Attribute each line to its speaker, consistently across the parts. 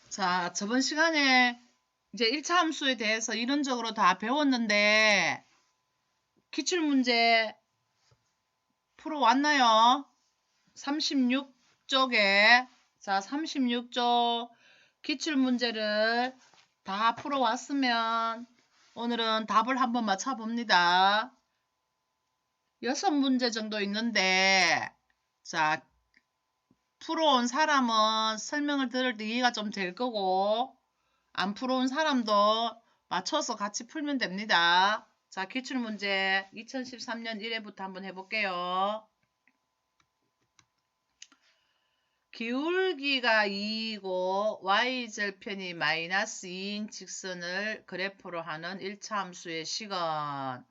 Speaker 1: 자, 저번 시간에 이제 1차 함수에 대해서 이론적으로 다 배웠는데 기출문제 풀어왔나요? 36쪽에 자, 36쪽 기출문제를 다 풀어왔으면 오늘은 답을 한번 맞춰봅니다. 6문제 정도 있는데 자, 풀어온 사람은 설명을 들을 때 이해가 좀 될 거고 안 풀어온 사람도 맞춰서 같이 풀면 됩니다. 자, 기출문제 2013년 1회부터 한번 해볼게요. 기울기가 2이고 y절편이 마이너스 2인 직선을 그래프로 하는 1차 함수의 시간.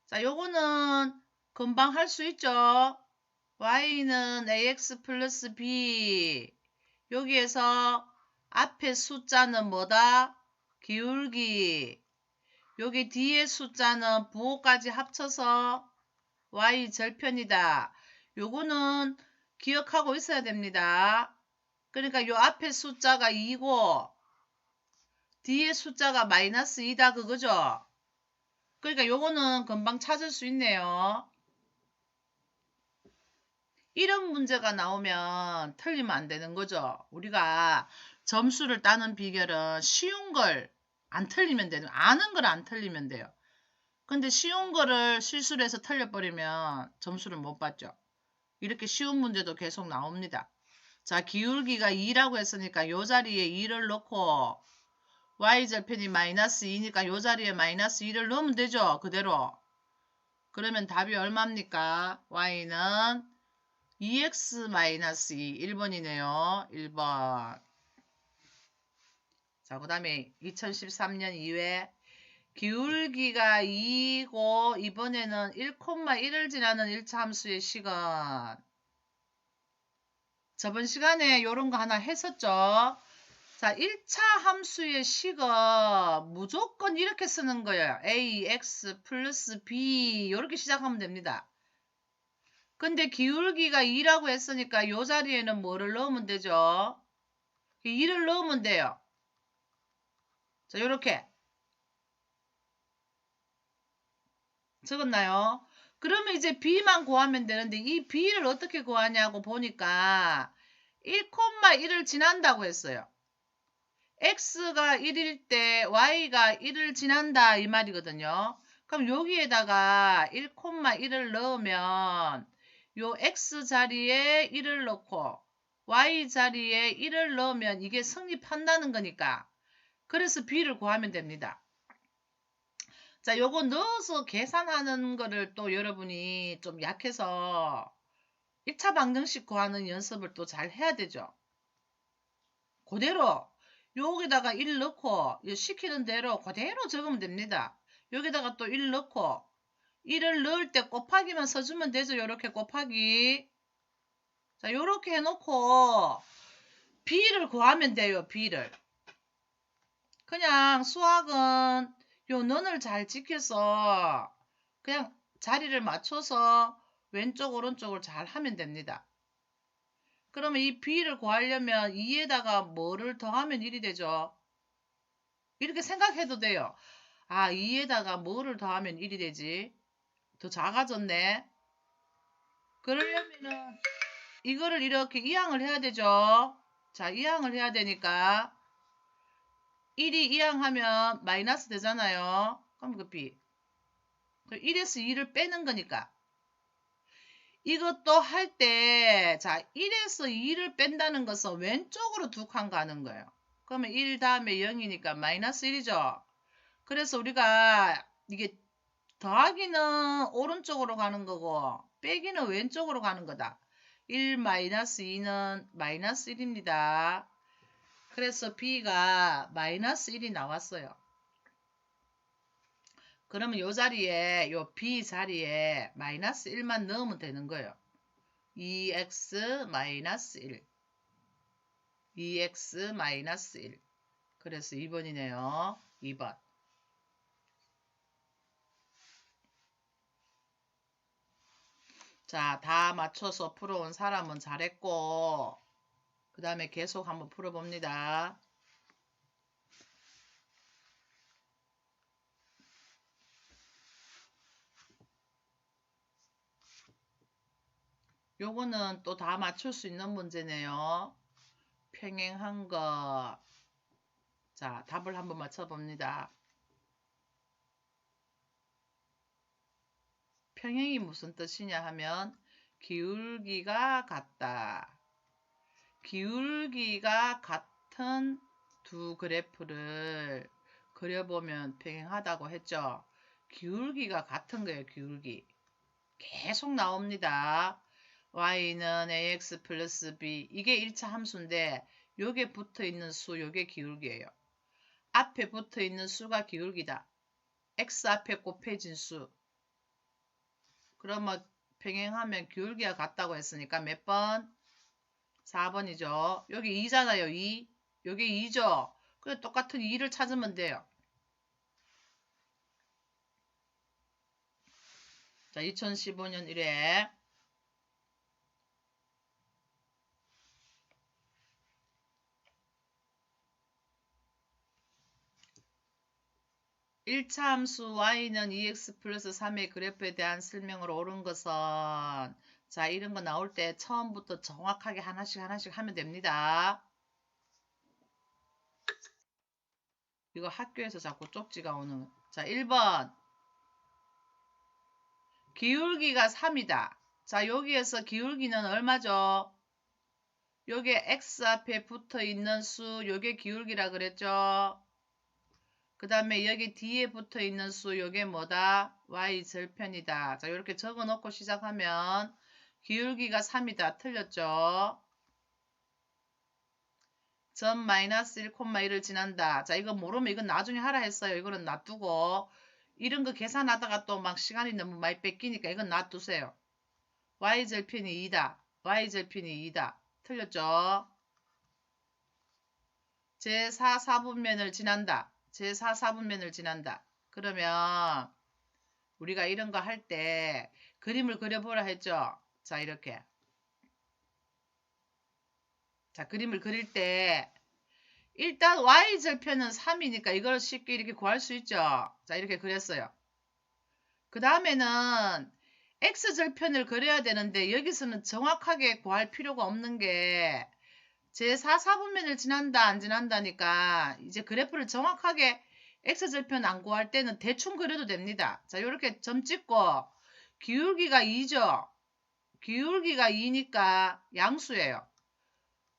Speaker 1: 자, 요거는 금방 할 수 있죠. y는 ax 플러스 b. 여기에서 앞에 숫자는 뭐다? 기울기. 여기 뒤에 숫자는 부호까지 합쳐서 y절편이다. 요거는 기억하고 있어야 됩니다. 그러니까 요 앞에 숫자가 2고 뒤에 숫자가 마이너스 2다 그거죠. 그러니까 요거는 금방 찾을 수 있네요. 이런 문제가 나오면 틀리면 안 되는 거죠. 우리가 점수를 따는 비결은 쉬운 걸 안 틀리면 되는, 아는 걸 안 틀리면 돼요. 근데 쉬운 거를 실수를 해서 틀려버리면 점수를 못 받죠. 이렇게 쉬운 문제도 계속 나옵니다. 자, 기울기가 2라고 했으니까 요 자리에 2를 넣고 y절편이 마이너스 2니까 요 자리에 마이너스 2를 넣으면 되죠. 그대로. 그러면 답이 얼마입니까? y는 2x-2 1번이네요. 1번. 자, 그 다음에 2013년 2회 기울기가 2고 이번에는 1,1을 지나는 1차 함수의 시간. 저번 시간에 이런 거 하나 했었죠. 자, 1차 함수의 식은 무조건 이렇게 쓰는 거예요. ax 플러스 b 이렇게 시작하면 됩니다. 근데 기울기가 2라고 했으니까 이 자리에는 뭐를 넣으면 되죠? 2를 넣으면 돼요. 자, 이렇게 적었나요? 그러면 이제 b만 구하면 되는데 이 b를 어떻게 구하냐고 보니까 1,1을 지난다고 했어요. x가 1일 때 y가 1을 지난다 이 말이거든요. 그럼 여기에다가 1,1을 넣으면 요 x 자리에 1을 넣고 y 자리에 1을 넣으면 이게 성립한다는 거니까. 그래서 b를 구하면 됩니다. 자, 요거 넣어서 계산하는 거를 또 여러분이 좀 약해서 1차 방정식 구하는 연습을 또 잘 해야 되죠. 그대로 여기다가 1 넣고 시키는 대로 그대로 적으면 됩니다. 여기다가 또 1 넣고 1을 넣을 때 곱하기만 써주면 되죠. 요렇게 곱하기. 자, 요렇게 해놓고 b를 구하면 돼요. b를. 그냥 수학은 요 는을 잘 지켜서 그냥 자리를 맞춰서 왼쪽 오른쪽을 잘 하면 됩니다. 그러면 이 b를 구하려면 2에다가 뭐를 더하면 1이 되죠? 이렇게 생각해도 돼요. 아, 2에다가 뭐를 더하면 1이 되지? 더 작아졌네. 그러려면은 이거를 이렇게 이항을 해야 되죠. 자, 이항을 해야 되니까 1이 이항하면 마이너스 되잖아요. 그럼 그 b. 1에서 2를 빼는 거니까. 이것도 할 때, 자, 1에서 2를 뺀다는 것은 왼쪽으로 두 칸 가는 거예요. 그러면 1 다음에 0이니까 마이너스 1이죠. 그래서 우리가 이게 더하기는 오른쪽으로 가는 거고 빼기는 왼쪽으로 가는 거다. 1-2는 마이너스 1입니다. 그래서 b가 마이너스 1이 나왔어요. 그러면 요 자리에 요 b 자리에 마이너스 1만 넣으면 되는 거예요. 2x 마이너스 1 2x 마이너스 1 그래서 2번이네요. 2번. 자, 다 맞춰서 풀어온 사람은 잘했고 그 다음에 계속 한번 풀어봅니다. 요거는 또 다 맞출 수 있는 문제네요. 평행한 거. 자, 답을 한번 맞춰봅니다. 평행이 무슨 뜻이냐 하면 기울기가 같다. 기울기가 같은 두 그래프를 그려보면 평행하다고 했죠. 기울기가 같은 거예요. 기울기. 계속 나옵니다. y는 ax 플러스 b. 이게 1차 함수인데 요게 붙어있는 수, 요게 기울기예요. 앞에 붙어있는 수가 기울기다. x 앞에 곱해진 수. 그러면 평행하면 기울기가 같다고 했으니까 몇 번? 4번이죠. 여기 2잖아요. 2. 여기 2죠. 그래 똑같은 2를 찾으면 돼요. 자, 2015년 1회 1차 함수 y는 2x 플러스 3의 그래프에 대한 설명을 옳은 것은 자, 이런 거 나올 때 처음부터 정확하게 하나씩 하면 됩니다. 이거 학교에서 자꾸 쪽지가 오는. 자, 1번. 기울기가 3이다. 자, 여기에서 기울기는 얼마죠? 요게 x 앞에 붙어 있는 수, 요게 기울기라 그랬죠? 그 다음에 여기 뒤에 붙어 있는 수, 요게 뭐다? y 절편이다. 자, 이렇게 적어 놓고 시작하면 기울기가 3이다. 틀렸죠? 점 마이너스 1,1을 지난다. 자, 이거 모르면 이건 나중에 하라 했어요. 이거는 놔두고 이런 거 계산하다가 또 막 시간이 너무 많이 뺏기니까 이건 놔두세요. y절편이 2다. y절편이 2다. 틀렸죠? 제4, 4분면을 지난다. 제4, 4분면을 지난다. 그러면 우리가 이런 거 할 때 그림을 그려보라 했죠? 자, 이렇게. 자, 그림을 그릴 때 일단 y절편은 3이니까 이걸 쉽게 이렇게 구할 수 있죠? 자, 이렇게 그렸어요. 그 다음에는 x절편을 그려야 되는데 여기서는 정확하게 구할 필요가 없는 게 제4, 4분면을 지난다 안 지난다니까 이제 그래프를 정확하게 x절편 안 구할 때는 대충 그려도 됩니다. 자, 이렇게 점 찍고 기울기가 2죠. 기울기가 2니까 양수예요.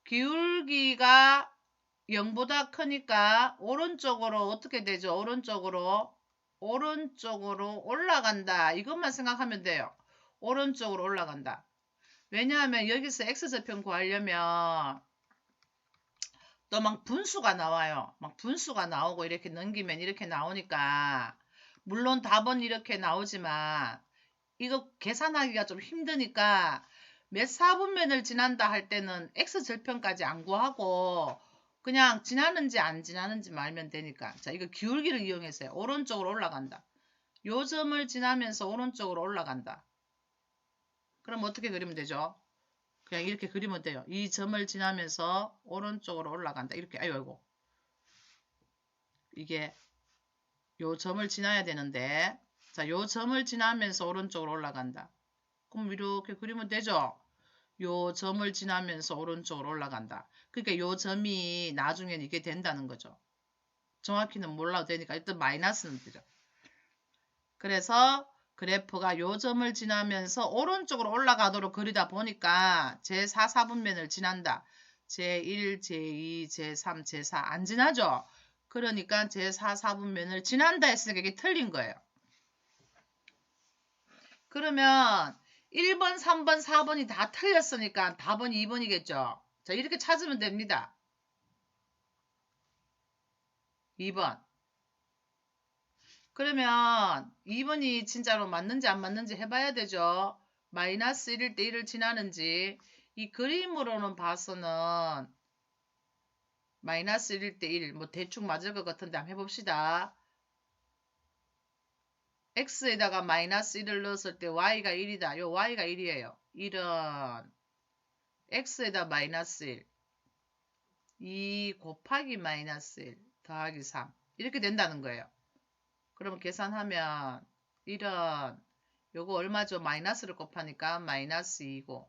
Speaker 1: 기울기가 0보다 크니까 오른쪽으로 어떻게 되죠? 오른쪽으로 올라간다. 이것만 생각하면 돼요. 오른쪽으로 올라간다. 왜냐하면 여기서 x절편 구하려면 또 막 분수가 나와요. 막 분수가 나오고 이렇게 넘기면 이렇게 나오니까 물론 답은 이렇게 나오지만 이거 계산하기가 좀 힘드니까 몇 4분면을 지난다 할 때는 x절편까지 안 구하고 그냥 지나는지 안 지나는지 말면 되니까. 자, 이거 기울기를 이용해서요. 오른쪽으로 올라간다. 요 점을 지나면서 오른쪽으로 올라간다. 그럼 어떻게 그리면 되죠? 그냥 이렇게 그리면 돼요. 이 점을 지나면서 오른쪽으로 올라간다. 이렇게. 아이고. 이게 요 점을 지나야 되는데 자, 요 점을 지나면서 오른쪽으로 올라간다. 그럼 이렇게 그리면 되죠? 요 점을 지나면서 오른쪽으로 올라간다. 그러니까 요 점이 나중엔 이게 된다는 거죠. 정확히는 몰라도 되니까 일단 마이너스는 되죠. 그래서 그래프가 요 점을 지나면서 오른쪽으로 올라가도록 그리다 보니까 제4, 4분면을 지난다. 제1, 제2, 제3, 제4 안 지나죠? 그러니까 제4, 4분면을 지난다 했으니까 이게 틀린 거예요. 그러면 1번, 3번, 4번이 다 틀렸으니까 답은 2번이겠죠. 자, 이렇게 찾으면 됩니다. 2번. 그러면 2번이 진짜로 맞는지 안 맞는지 해봐야 되죠. 마이너스 1일 때 1을 지나는지 이 그림으로는 봐서는 마이너스 1일 때 1, 뭐 대충 맞을 것 같은데 한번 해봅시다. x에다가 마이너스 1을 넣었을 때 y가 1이다. 요 y가 1이에요. 1은 x에다 마이너스 1. 2 곱하기 마이너스 1 더하기 3 이렇게 된다는 거예요. 그러면 계산하면 1은 요거 얼마죠? 마이너스를 곱하니까 마이너스 2고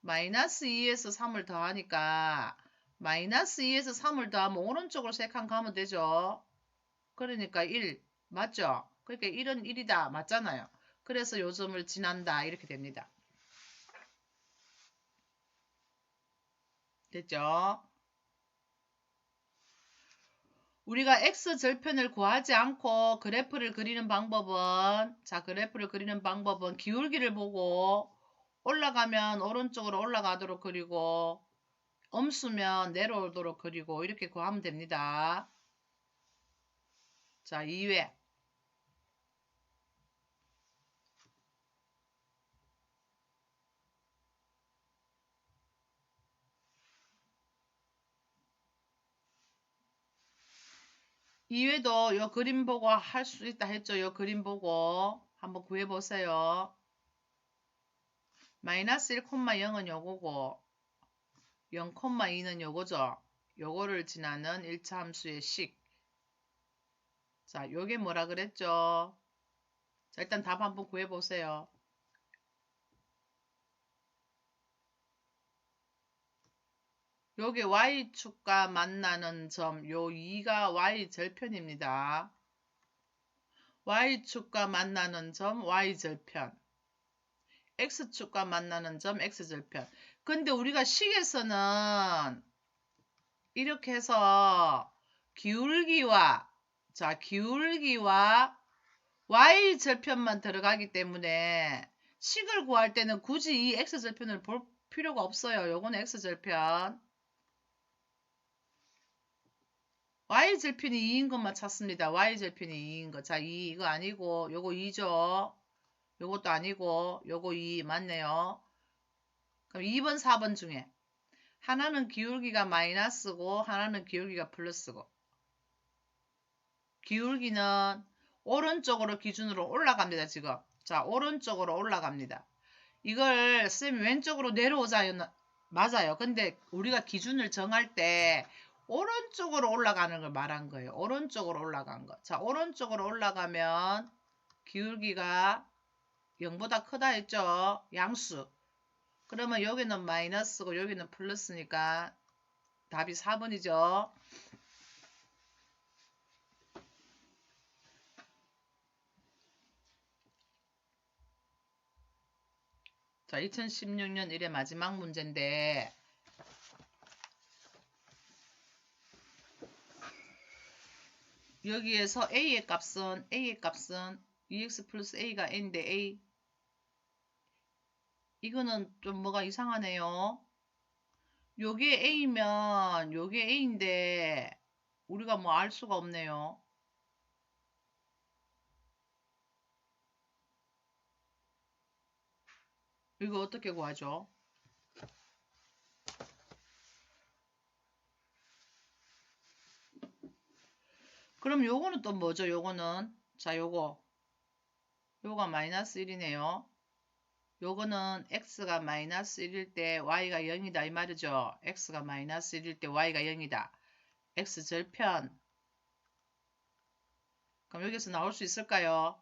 Speaker 1: 마이너스 2에서 3을 더하니까 마이너스 2에서 3을 더하면 오른쪽으로 3칸 가면 되죠. 그러니까 1 맞죠? 그러니까 1은 1이다 맞잖아요. 그래서 요점을 지난다 이렇게 됩니다. 됐죠? 우리가 x절편을 구하지 않고 그래프를 그리는 방법은 그래프를 그리는 방법은 기울기를 보고 올라가면 오른쪽으로 올라가도록 그리고 엄수면 내려오도록 그리고 이렇게 구하면 됩니다. 자, 2회 2회도 요 그림 보고 할 수 있다 했죠. 요 그림 보고 한번 구해보세요. 마이너스 1,0은 요거고 0,2는 요거죠. 요거를 지나는 1차 함수의 식. 자, 요게 뭐라 그랬죠? 자, 일단 답 한번 구해보세요. 요게 y축과 만나는 점, 요 2가 y절편입니다. y축과 만나는 점, y절편. x축과 만나는 점, x절편. 근데 우리가 식에서는 이렇게 해서 기울기와 y절편만 들어가기 때문에 식을 구할 때는 굳이 이 x절편을 볼 필요가 없어요. 요거는 x절편. y절편이 2인 것만 찾습니다. y절편이 2인 거. 자, 2 이거 아니고 요거 2죠. 요것도 아니고 요거 2 맞네요. 그럼 2번 4번 중에 하나는 기울기가 마이너스고 하나는 기울기가 플러스고 기울기는 오른쪽으로 기준으로 올라갑니다. 지금 자 오른쪽으로 올라갑니다. 이걸 쌤이 왼쪽으로 내려오자 맞아요. 근데 우리가 기준을 정할 때 오른쪽으로 올라가는 걸 말한 거예요. 오른쪽으로 올라간 거. 자 오른쪽으로 올라가면 기울기가 0보다 크다 했죠. 양수. 그러면 여기는 마이너스고 여기는 플러스니까 답이 4번이죠. 자, 2016년 1회 마지막 문제인데 여기에서 A의 값은 2x 플러스 A가 N인데 A 이거는 좀 뭐가 이상하네요. 요게 A면 요게 A인데 우리가 뭐 알 수가 없네요. 이거 어떻게 구하죠? 그럼 요거는 또 뭐죠? 요거는 자 요가 마이너스 1이네요. 요거는 x가 마이너스 1일 때 y가 0이다 이 말이죠. x가 마이너스 1일 때 y가 0이다. x절편. 그럼 여기서 나올 수 있을까요?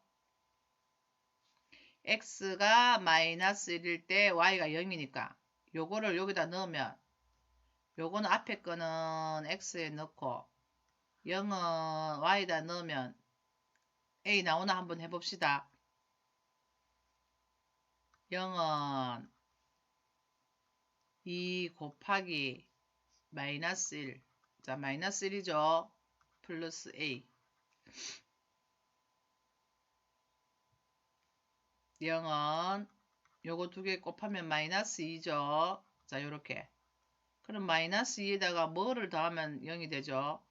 Speaker 1: x가 마이너스 1일 때 y가 0이니까 요거를 여기다 넣으면 요거는 앞에 거는 x에 넣고 0은 y에다 넣으면 a 나오나 한번 해봅시다. 0은 2 곱하기 마이너스 1. 자, 마이너스 1이죠. 플러스 a. 0은 요거 두 개 곱하면 마이너스 2죠. 자, 요렇게. 그럼 마이너스 2에다가 뭐를 더하면 0이 되죠?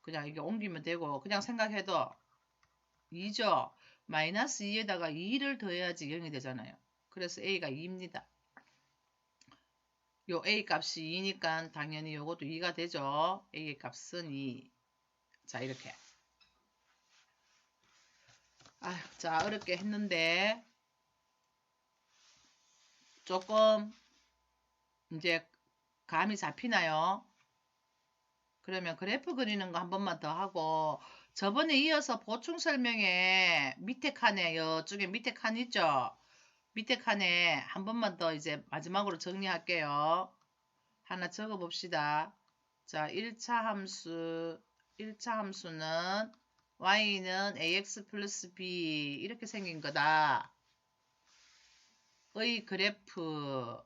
Speaker 1: 그냥 이게 옮기면 되고 그냥 생각해도 2죠. 마이너스 2에다가 2를 더해야지 0이 되잖아요. 그래서 a가 2입니다. 요 a 값이 2니까 당연히 요것도 2가 되죠. a의 값은 2. 자, 이렇게. 아휴, 자, 어렵게 했는데 조금 이제 감이 잡히나요? 그러면 그래프 그리는 거 한 번만 더 하고 저번에 이어서 보충 설명에 밑에 칸에 이쪽에 밑에 칸 있죠? 밑에 칸에 한 번만 더 이제 마지막으로 정리할게요. 하나 적어 봅시다. 자, 1차 함수는 y는 ax 플러스 b 이렇게 생긴 거다. 의 그래프에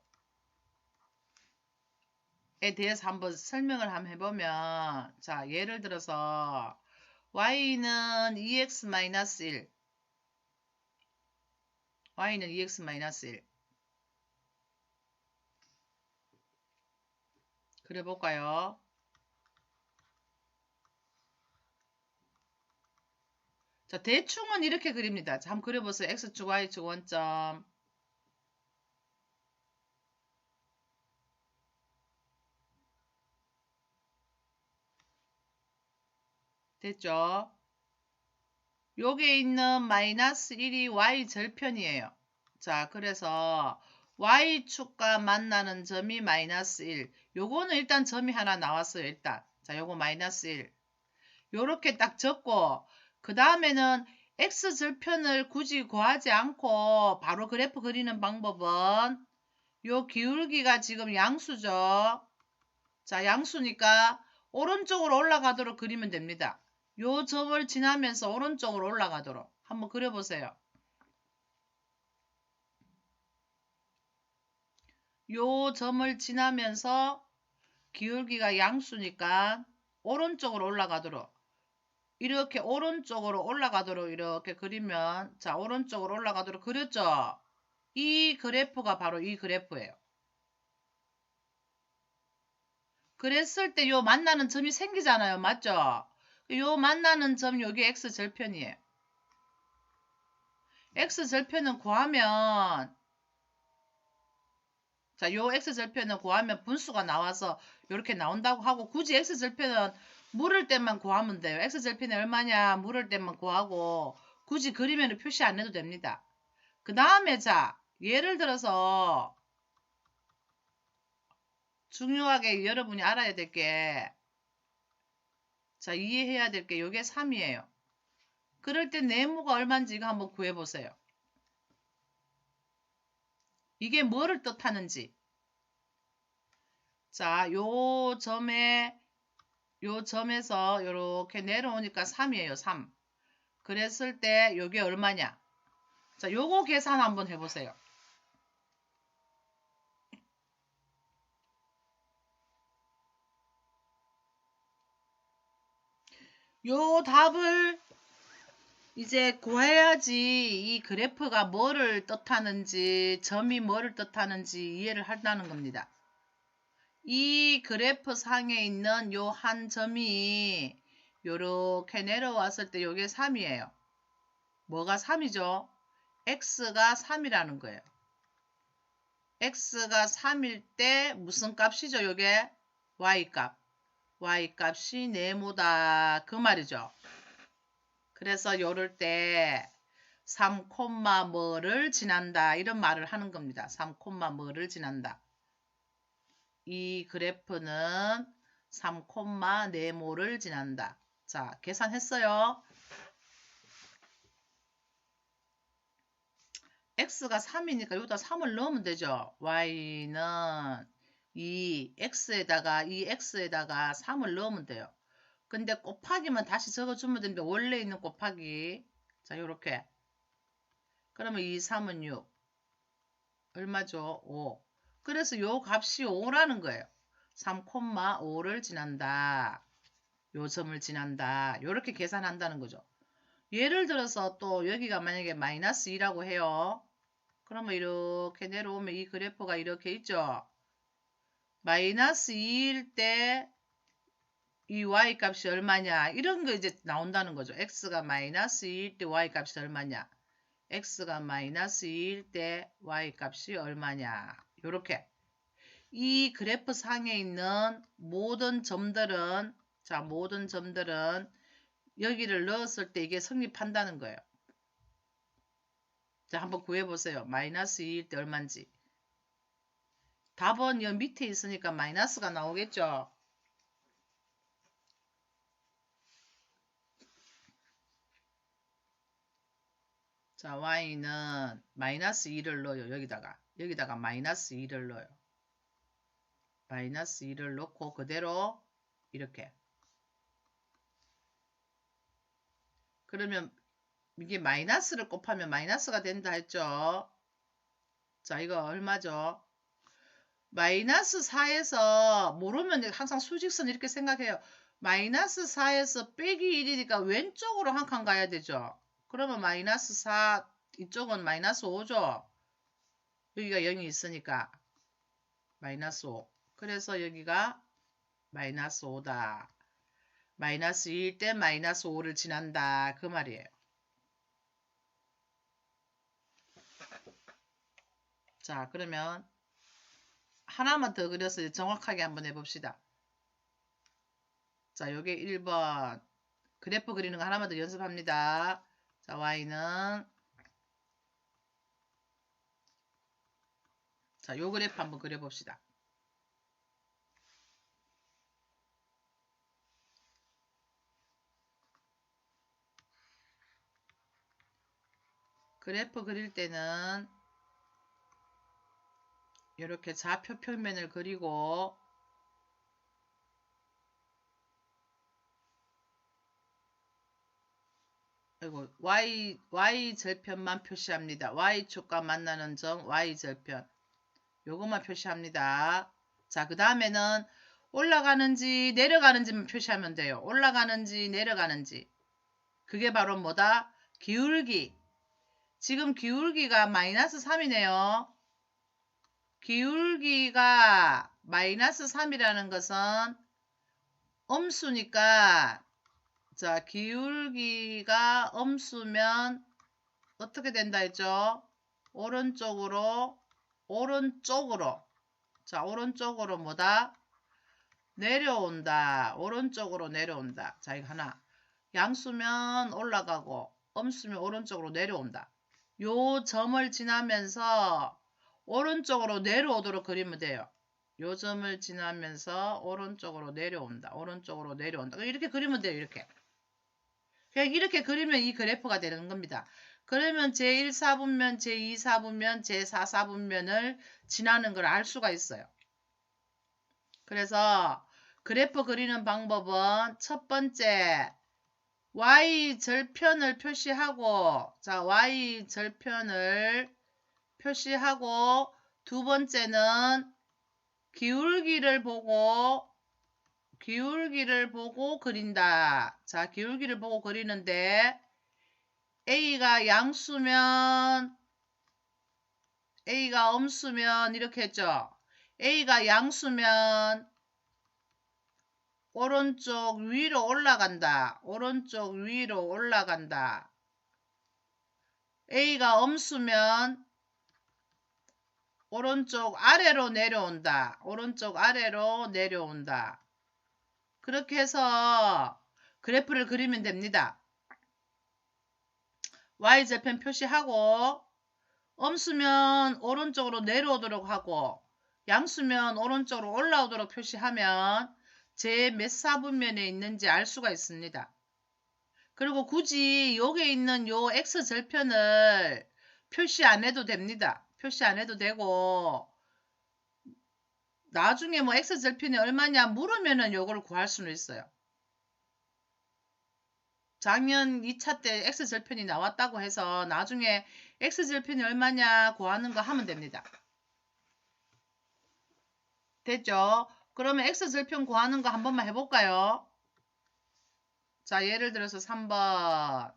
Speaker 1: 대해서 한번 설명을 한번 해보면 자, 예를 들어서 y는 2x-1 y는 2x-1 그려볼까요? 자, 대충은 이렇게 그립니다. 자, 한번 그려보세요. x축, y축 원점. 됐죠? 여기에 있는 마이너스 1이 y 절편이에요. 자, 그래서 y축과 만나는 점이 마이너스 1. 요거는 일단 점이 하나 나왔어요. 일단. 자, 요거 마이너스 1. 요렇게 딱 적고 그 다음에는 x절편을 굳이 구하지 않고 바로 그래프 그리는 방법은 요 기울기가 지금 양수죠. 자, 양수니까 오른쪽으로 올라가도록 그리면 됩니다. 요 점을 지나면서 오른쪽으로 올라가도록 한번 그려보세요. 요 점을 지나면서 기울기가 양수니까 오른쪽으로 올라가도록 이렇게 오른쪽으로 올라가도록 이렇게 그리면 자, 오른쪽으로 올라가도록 그렸죠? 이 그래프가 바로 이 그래프예요. 그랬을 때 요 만나는 점이 생기잖아요. 맞죠? 요 만나는 점 여기 x절편이에요. x절편은 구하면 자, 요 x절편은 구하면 분수가 나와서 이렇게 나온다고 하고 굳이 x절편은 물을 때만 구하면 돼요. x절편이 얼마냐 물을 때만 구하고 굳이 그리면 표시 안 해도 됩니다. 그 다음에 자, 예를 들어서 중요하게 여러분이 알아야 될 게 자, 이해해야 될 게 요게 3이에요. 그럴 때 네모가 얼마인지 이거 한번 구해보세요. 이게 뭐를 뜻하는지. 자, 요 점에서 이렇게 내려오니까 3이에요. 3. 그랬을 때 요게 얼마냐. 자, 요거 계산 한번 해보세요. 요 답을 이제 구해야지 이 그래프가 뭐를 뜻하는지 점이 뭐를 뜻하는지 이해를 한다는 겁니다. 이 그래프 상에 있는 요 한 점이 요렇게 내려왔을 때 요게 3이에요. 뭐가 3이죠? x가 3이라는 거예요. x가 3일 때 무슨 값이죠? 요게 y값. y값이 네모다. 그 말이죠. 그래서 요럴 때 3, 뭐를 지난다. 이런 말을 하는 겁니다. 3, 뭐를 지난다. 이 그래프는 3, 네모를 지난다. 자, 계산했어요. x가 3이니까 여기다 3을 넣으면 되죠. y는 이 x에다가 3을 넣으면 돼요. 근데 곱하기만 다시 적어주면 됩니다. 원래 있는 곱하기. 자, 요렇게. 그러면 2, 3은 6. 얼마죠? 5. 그래서 요 값이 5라는 거예요. 3, 5를 지난다. 요 점을 지난다. 요렇게 계산한다는 거죠. 예를 들어서 또 여기가 만약에 마이너스 2라고 해요. 그러면 이렇게 내려오면 이 그래프가 이렇게 있죠. 마이너스 2일 때 이 y값이 얼마냐 이런 거 이제 나온다는 거죠. x가 마이너스 2일 때 y값이 얼마냐. x가 마이너스 2일 때 y값이 얼마냐. 요렇게 이 그래프 상에 있는 모든 점들은 자, 모든 점들은 여기를 넣었을 때 이게 성립한다는 거예요. 자, 한번 구해보세요. 마이너스 2일 때 얼마인지. 답은 여 밑에 있으니까 마이너스가 나오겠죠. 자, y는 마이너스 2를 넣어요. 여기다가 마이너스 2를 넣어요. 마이너스 2를 넣고 그대로 이렇게. 그러면 이게 마이너스를 곱하면 마이너스가 된다 했죠. 자, 이거 얼마죠? 마이너스 4에서 모르면 항상 수직선 이렇게 생각해요. 마이너스 4에서 빼기 1이니까 왼쪽으로 한 칸 가야 되죠. 그러면 마이너스 4 이쪽은 마이너스 5죠. 여기가 0이 있으니까 마이너스 5. 그래서 여기가 마이너스 5다. 마이너스 2일 때 마이너스 5를 지난다. 그 말이에요. 자, 그러면 하나만 더 그려서 정확하게 한번 해봅시다. 자, 요게 1번. 그래프 그리는 거 하나만 더 연습합니다. 자, y는 자, 요 그래프 한번 그려봅시다. 그래프 그릴 때는 이렇게 좌표 평면을 그리고 그리고 y 절편만 표시합니다. y축과 만나는 점 y 절편 요것만 표시합니다. 자, 그 다음에는 올라가는지 내려가는지만 표시하면 돼요. 올라가는지 내려가는지. 그게 바로 뭐다? 기울기. 지금 기울기가 마이너스 3이네요. 기울기가 마이너스 3이라는 것은 음수니까 자, 기울기가 음수면 어떻게 된다 했죠? 오른쪽으로 자, 오른쪽으로 뭐다? 내려온다. 오른쪽으로 내려온다. 자, 이거 하나. 양수면 올라가고 음수면 오른쪽으로 내려온다. 요 점을 지나면서 오른쪽으로 내려오도록 그리면 돼요. 요 점을 지나면서 오른쪽으로 내려온다. 오른쪽으로 내려온다. 이렇게 그리면 돼요. 이렇게. 그냥 이렇게 그리면 이 그래프가 되는 겁니다. 그러면 제1사분면, 제2사분면, 제4사분면을 지나는 걸 알 수가 있어요. 그래서 그래프 그리는 방법은 첫 번째 y절편을 표시하고 자 y절편을 표시하고 두 번째는 기울기를 보고 그린다. 자, 기울기를 보고 그리는데 A가 양수면 A가 음수면 이렇게 했죠. A가 양수면 오른쪽 위로 올라간다. 오른쪽 위로 올라간다. A가 음수면 오른쪽 아래로 내려온다. 오른쪽 아래로 내려온다. 그렇게 해서 그래프를 그리면 됩니다. y절편 표시하고 음수면 오른쪽으로 내려오도록 하고 양수면 오른쪽으로 올라오도록 표시하면 제 몇 사분면에 있는지 알 수가 있습니다. 그리고 굳이 여기에 있는 요 x절편을 표시 안 해도 됩니다. 표시 안 해도 되고 나중에 뭐 x절편이 얼마냐 물으면은 요거를 구할 수는 있어요. 작년 2차 때 x절편이 나왔다고 해서 나중에 x절편이 얼마냐 구하는 거 하면 됩니다. 됐죠? 그러면 x절편 구하는 거 한 번만 해볼까요? 자, 예를 들어서 3번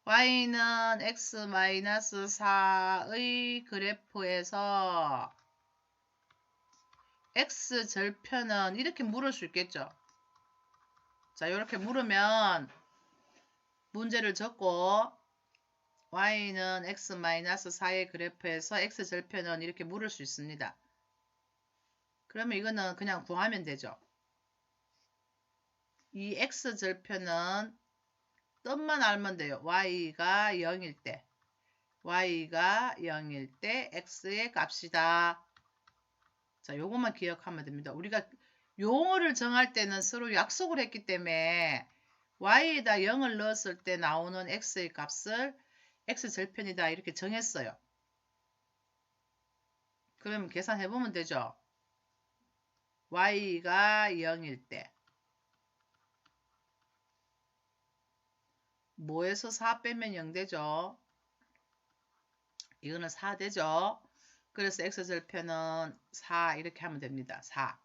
Speaker 1: y는 x-4의 그래프에서 x절편은 이렇게 물을 수 있겠죠. 자, 이렇게 물으면 문제를 적고 y는 x-4의 그래프에서 x절편은 이렇게 물을 수 있습니다. 그러면 이거는 그냥 구하면 되죠. 이 x절편은 뜻만 알면 돼요. y가 0일 때 x의 값이다. 자, 요것만 기억하면 됩니다. 우리가 용어를 정할 때는 서로 약속을 했기 때문에 y에다 0을 넣었을 때 나오는 x의 값을 x절편이다 이렇게 정했어요. 그러면 계산해보면 되죠. y가 0일 때 뭐에서 4 빼면 0 되죠. 이거는 4 되죠. 그래서 x절편은 4 이렇게 하면 됩니다. 4.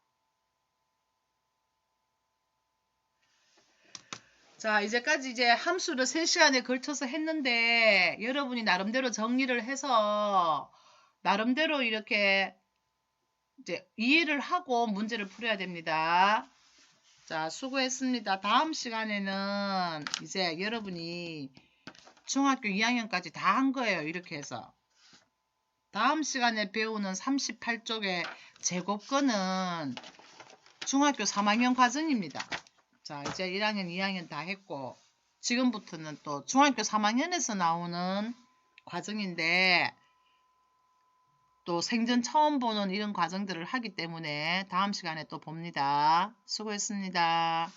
Speaker 1: 자, 이제까지 이제 함수를 3시간에 걸쳐서 했는데 여러분이 나름대로 정리를 해서 나름대로 이렇게 이제 이해를 하고 문제를 풀어야 됩니다. 자, 수고했습니다. 다음 시간에는 이제 여러분이 중학교 2학년까지 다 한 거예요. 이렇게 해서. 다음 시간에 배우는 38쪽의 제곱근은 중학교 3학년 과정입니다. 자, 이제 1학년, 2학년 다 했고 지금부터는 또 중학교 3학년에서 나오는 과정인데 또 생전 처음 보는 이런 과정들을 하기 때문에 다음 시간에 또 봅니다. 수고했습니다.